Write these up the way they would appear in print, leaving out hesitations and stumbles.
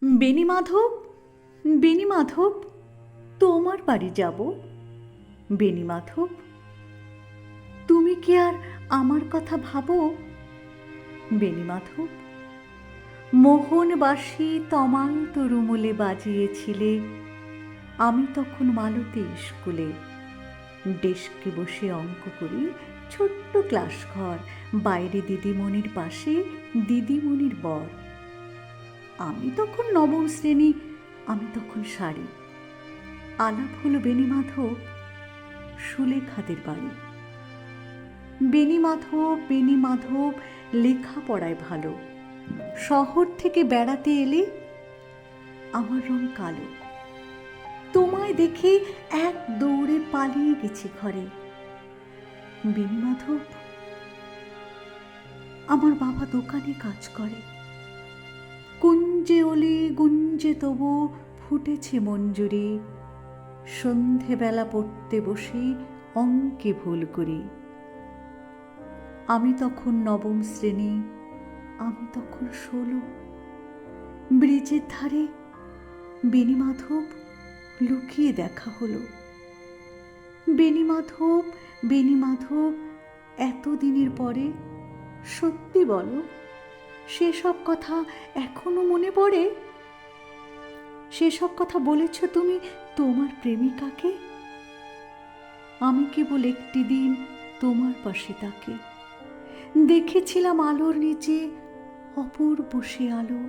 বেণীমাধব, বেণীমাধব, তোমার বাড়ি যাব। বেণীমাধব, তুমি কি আর আমার কথা ভাবো? বেণীমাধব, মোহনবাসী তমাল তরুমূলে বাজিয়েছিলে, আমি তখন মালতী স্কুলে ডেস্কে বসে অঙ্ক করি। ছোট্ট ক্লাস ঘর, বাইরে দিদিমণির পাশে দিদিমণির বর। আমি তখন নবম শ্রেণী, আমি তখন শাড়ি। আলাপ হলো বেণীমাধব সুলেখাদের বাড়ি। বেণীমাধব, বেণীমাধব লেখাপড়ায় ভালো, শহর থেকে বেড়াতে এলে আমার রং কালো। তোমায় দেখে এক দৌড়ে পালিয়ে গেছি ঘরে। বেণীমাধব, আমার বাবা দোকানে কাজ করে। কুঞ্জে ওলে গুঞ্জে তবু ফুটেছে মঞ্জুরি, সন্ধেবেলা পড়তে বসে অঙ্কে ভুল করি। আমি তখন নবম শ্রেণী, আমি তখন 16। ব্রিজের ধারে বেণীমাধব লুকিয়ে দেখা হলো। বেণীমাধব, বেণীমাধব, এতদিনের পরে সত্যি বলো, সেসব কথা এখনো মনে পড়ে? সেসব কথা বলেছ তুমি তোমার প্রেমিকাকে? আমি কেবল একটি দিন তোমার পাশে তাকে দেখেছিলাম, আলোর নিচে অপূর্ব সে আলো।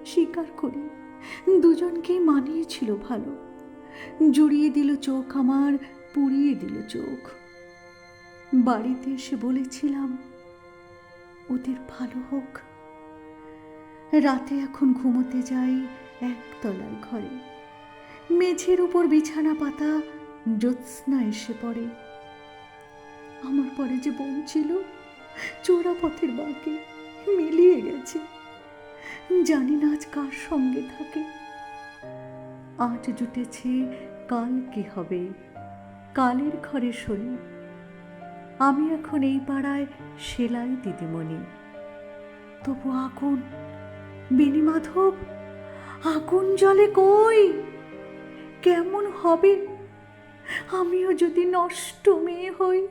স্বীকার করি, দুজনকেই মানিয়েছিল ভালো। জুড়িয়ে দিল চোখ আমার, পুড়িয়ে দিল চোখ। বাড়িতে এসে বলেছিলাম ওদের ভালো হোক। রাতে এখন ঘুমোতে যাই একতলার ঘরে। মেঝের উপর বিছানা পাতা, জ্যোৎস্না এসে পড়ে। আমার পরে যে বোন ছিল, চোরা পথের বাঁকে মিলিয়ে গেছে। জানি না আজ কার সঙ্গে থাকে। আজ জুটেছে, কাল কি হবে, কালের ঘরে শনি। আমি এখন এই পাড়ায় সেলাই দিদিমণি। তবু আগুন, বেণীমাধব, আগুন জ্বলে কই? কেমন হবে আমিও যদি নষ্ট মেয়ে হই?